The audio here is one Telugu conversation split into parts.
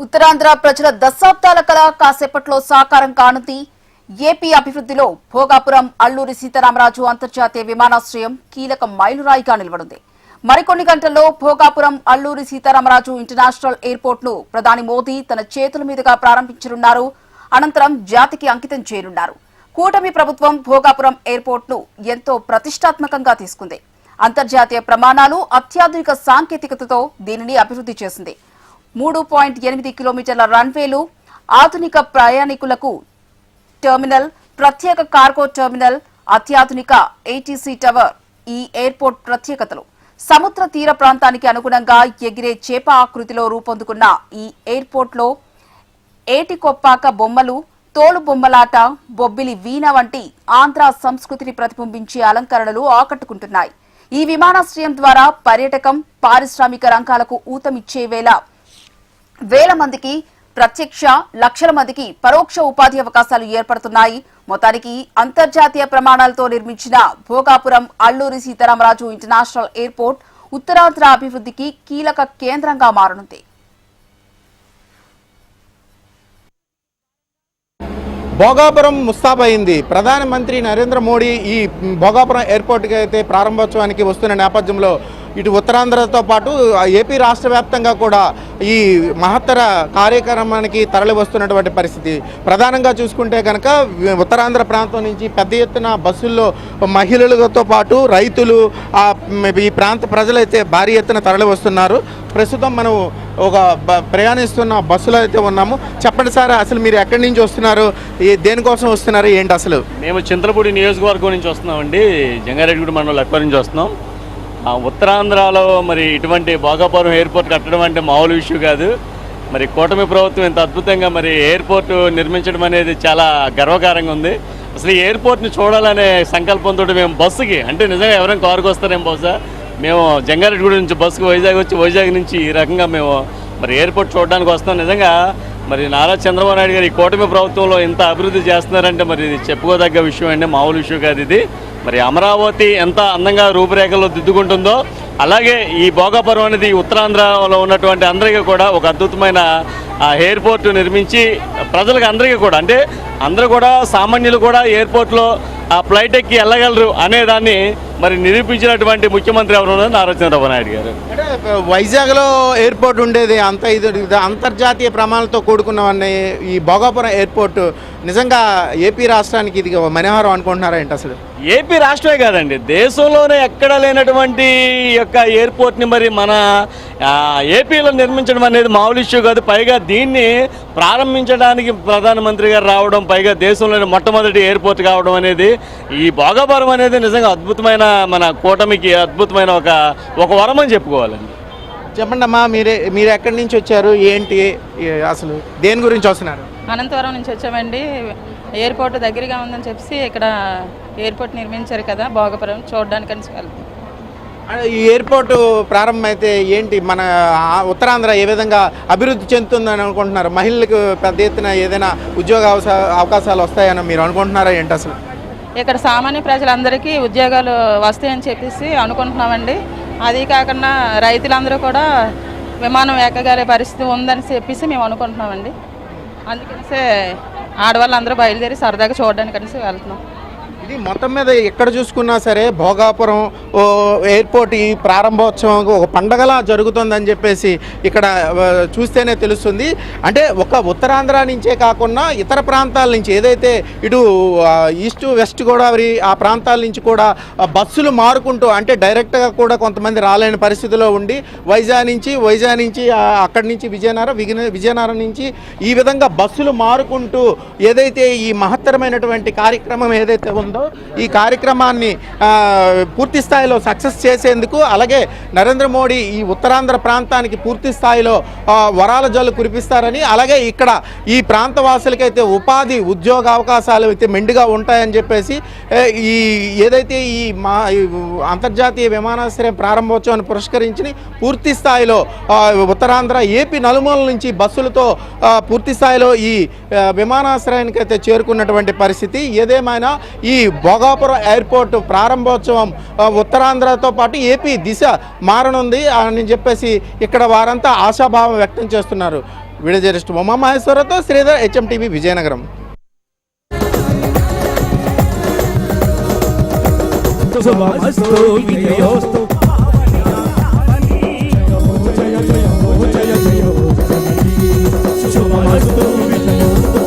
ఉత్తరాంధ్ర ప్రజల దశాబ్దాల కళ కాసేపట్లో సాకారం కానుంది. ఏపీ అభివృద్ధిలో భోగాపురం అల్లూరి సీతారామరాజు అంతర్జాతీయ విమానాశ్రయం కీలక మైలురాయిగా నిలబడింది. మరికొన్ని గంటల్లో భోగాపురం అల్లూరి సీతారామరాజు ఇంటర్నేషనల్ ఎయిర్పోర్ట్ ను ప్రధాని మోదీ తన చేతుల మీదుగా ప్రారంభించనున్నారు. అనంతరం జాతికి అంకితం చేయనున్నారు. కూటమి ప్రభుత్వం భోగాపురం ఎయిర్పోర్ట్ ను ఎంతో ప్రతిష్టాత్మకంగా తీసుకుంది. అంతర్జాతీయ ప్రమాణాలు, అత్యాధునిక సాంకేతికతతో దీనిని అభివృద్ధి చేసింది. 3.8 కిలోమీటర్ల రన్వేలు, ఆధునిక ప్రయాణికులకు టెర్మినల్, ప్రత్యేక కార్గో టెర్మినల్, అత్యాధునిక ఏటీసీ టవర్ ఈ ఎయిర్పోర్ట్ ప్రత్యేకతలు. సముద్ర తీర ప్రాంతానికి అనుగుణంగా ఎగిరే చేప ఆకృతిలో రూపొందుకున్న ఈ ఎయిర్పోర్ట్లో ఏటికొప్పాక బొమ్మలు, తోలు బొమ్మలాట, బొబ్బిలి వీణ వంటి ఆంధ్ర సంస్కృతిని ప్రతిబింబించే అలంకరణలు ఆకట్టుకుంటున్నాయి. ఈ విమానాశ్రయం ద్వారా పర్యాటకం, పారిశ్రామిక రంగాలకు ఊతమిచ్చే వేల మందికి ప్రత్యక్ష, లక్షల మందికి పరోక్ష ఉపాధి అవకాశాలు ఏర్పడుతున్నాయి. మొత్తానికి అంతర్జాతీయ ప్రమాణాలతో నిర్మించిన భోగాపురం అల్లూరి సీతారామరాజు ఇంటర్నేషనల్ ఎయిర్పోర్ట్ ఉత్తరాంధ్ర అభివృద్ధికి కీలక కేంద్రంగా మారనుంది. భోగాపురం ముస్తాబైంది. ప్రధానమంత్రి నరేంద్ర మోడీ ఈ భోగాపురం ఎయిర్పోర్ట్కి అయితే ప్రారంభోత్సవానికి వస్తున్న నేపథ్యంలో ఇటు ఉత్తరాంధ్రతో పాటు ఏపీ రాష్ట్ర వ్యాప్తంగా కూడా ఈ మహత్తర కార్యక్రమానికి తరలి వస్తున్నటువంటి పరిస్థితి. ప్రధానంగా చూసుకుంటే కనుక ఉత్తరాంధ్ర ప్రాంతం నుంచి పెద్ద ఎత్తున బస్సుల్లో మహిళలతో పాటు రైతులు, ఈ ప్రాంత ప్రజలైతే భారీ ఎత్తున తరలి వస్తున్నారు. ప్రస్తుతం మనం ఒక ప్రయాణిస్తున్న బస్సులో అయితే ఉన్నాము. చెప్పండి సార్, అసలు మీరు ఎక్కడి నుంచి వస్తున్నారు, దేనికోసం వస్తున్నారు, ఏంటి అసలు? మేము చింతలపూడి నియోజకవర్గం నుంచి వస్తున్నామండి. జంగారెడ్డిగూడ మండలం లక్పూర్ నుంచి వస్తున్నాం. ఉత్తరాంధ్రలో మరి ఇటువంటి భోగాపురం ఎయిర్పోర్ట్ కట్టడం అంటే మామూలు విషయం కాదు. మరి కూటమి ప్రభుత్వం ఇంత అద్భుతంగా మరి ఎయిర్పోర్ట్ నిర్మించడం అనేది చాలా గర్వకారంగా ఉంది. అసలు ఈ ఎయిర్పోర్ట్ని చూడాలనే సంకల్పంతో మేము బస్సుకి, అంటే నిజంగా ఎవరైనా కారుకు వస్తారేమో బహుశా, మేము జంగారెడ్డిగూడ నుంచి బస్సుకు వైజాగ్ వచ్చి, వైజాగ్ నుంచి ఈ రకంగా మేము మరి ఎయిర్పోర్ట్ చూడడానికి వస్తాం. నిజంగా మరి నారా చంద్రబాబు నాయుడు గారు ఈ కూటమి ప్రభుత్వంలో ఇంత అభివృద్ధి చేస్తున్నారంటే మరి ఇది చెప్పుకోదగ్గ విషయం అండి, మామూలు విషయం కాదు ఇది. మరి అమరావతి ఎంత అందంగా రూపురేఖల్లో దిద్దుకుంటుందో అలాగే ఈ భోగాపురం అనేది ఉత్తరాంధ్రలో ఉన్నటువంటి అందరికీ కూడా ఒక అద్భుతమైన ఎయిర్పోర్ట్ నిర్మించి ప్రజలకు అందరికీ కూడా, అంటే అందరూ కూడా సామాన్యులు కూడా ఎయిర్పోర్ట్లో ఆ ఫ్లైట్ ఎక్కి వెళ్ళగలరు అనేదాన్ని మరి నిరూపించినటువంటి ముఖ్యమంత్రి ఎవరు ఉన్నారు? నారా చంద్రబాబు నాయుడు గారు. అంటే వైజాగ్లో ఎయిర్పోర్ట్ ఉండేది అంత ఇది అంతర్జాతీయ ప్రమాణాలతో కూడుకున్నవన్నీ ఈ భోగాపురం ఎయిర్పోర్ట్ నిజంగా ఏపీ రాష్ట్రానికి ఇది మనోహరం అనుకుంటున్నారా ఏంటి అసలు? ఏపీ రాష్ట్రమే కాదండి, దేశంలోనే ఎక్కడ లేనటువంటి యొక్క ఎయిర్పోర్ట్ని మరి మన ఏపీలో నిర్మించడం అనేది మామూలు ఇష్యూ కాదు. పైగా దీన్ని ప్రారంభించడానికి ప్రధానమంత్రి గారు రావడం, పైగా దేశంలోని మొట్టమొదటి ఎయిర్పోర్ట్ కావడం అనేది, ఈ భోగాపురం అనేది నిజంగా అద్భుతమైన మన కూటమికి అద్భుతమైన ఒక వరం అని చెప్పుకోవాలండి. చెప్పండి అమ్మా, మీరు ఎక్కడి నుంచి వచ్చారు, ఏంటి అసలు దేని గురించి వస్తున్నారు? అనంతవరం నుంచి వచ్చామండి. ఎయిర్పోర్ట్ దగ్గరగా ఉందని చెప్పి ఇక్కడ ఎయిర్పోర్ట్ నిర్మించారు కదా, భోగాపురం చూడడానికి అని వెళ్తాం. ఈ ఎయిర్పోర్ట్ ప్రారంభమైతే ఏంటి మన ఉత్తరాంధ్ర ఏ విధంగా అభివృద్ధి చెందుతుందని అనుకుంటున్నారు? మహిళలకు పెద్ద ఎత్తున ఏదైనా ఉద్యోగ అవకాశాలు వస్తాయని మీరు అనుకుంటున్నారా ఏంటి అసలు? ఇక్కడ సామాన్య ప్రజలందరికీ ఉద్యోగాలు వస్తాయని చెప్పేసి అనుకుంటున్నామండి. అది కాకుండా రైతులందరూ కూడా విమానం ఎక్కగలే పరిస్థితి ఉందని చెప్పేసి మేము అనుకుంటున్నామండి. అందుకనిసే ఆడవాళ్ళందరూ బయలుదేరి సరదాగా చూడడానికి అనేసి వెళ్తున్నాం. ఇది మొత్తం మీద ఎక్కడ చూసుకున్నా సరే భోగాపురం ఎయిర్పోర్ట్ ఈ ప్రారంభోత్సవం ఒక పండగలా జరుగుతుందని చెప్పేసి ఇక్కడ చూస్తేనే తెలుస్తుంది. అంటే ఒక ఉత్తరాంధ్ర నుంచే కాకుండా ఇతర ప్రాంతాల నుంచి, ఏదైతే ఇటు ఈస్ట్ వెస్ట్ గోదావరి ఆ ప్రాంతాల నుంచి కూడా బస్సులు మారుకుంటూ, అంటే డైరెక్ట్గా కూడా కొంతమంది రాలేని పరిస్థితిలో ఉండి వైజాగ్ నుంచి అక్కడి నుంచి విజయనగరం నుంచి ఈ విధంగా బస్సులు మారుకుంటూ ఏదైతే ఈ మహత్తరమైనటువంటి కార్యక్రమం ఏదైతే ఉందో ఈ కార్యక్రమాన్ని పూర్తి స్థాయిలో సక్సెస్ చేసేందుకు, అలాగే నరేంద్ర మోడీ ఈ ఉత్తరాంధ్ర ప్రాంతానికి పూర్తి స్థాయిలో వరాల జల్లు కురిపిస్తారని, అలాగే ఇక్కడ ఈ ప్రాంత వాసులకైతే ఉద్యోగ అవకాశాలు అయితే మెండుగా ఉంటాయని చెప్పేసి ఈ ఏదైతే ఈ అంతర్జాతీయ విమానాశ్రయం ప్రారంభోత్సవాన్ని పురస్కరించి పూర్తి స్థాయిలో ఉత్తరాంధ్ర ఏపీ నలుమూలల నుంచి బస్సులతో పూర్తి స్థాయిలో ఈ విమానాశ్రయానికి అయితే చేరుకున్నటువంటి పరిస్థితి. ఏదేమైనా ఈ భోగాపురం ఎయిర్పోర్ట్ ప్రారంభోత్సవం ఉత్తరాంధ్రతో పాటు ఏపీ దిశ మారనుంది అని చెప్పేసి ఇక్కడ వారంతా ఆశాభావం వ్యక్తం చేస్తున్నారు. వీడియో జర్నలిస్ట్ ఉమా మహేశ్వరతో శ్రీధర్, HMTV విజయనగరం. శుభమస్తు విజయోస్తు శుభమస్తు విజయోస్తు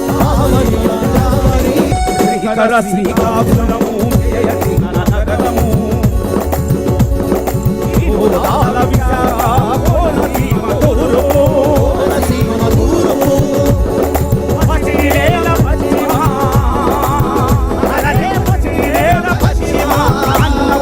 శ్రీకర శ్రీకాకుళము జయతి నగరము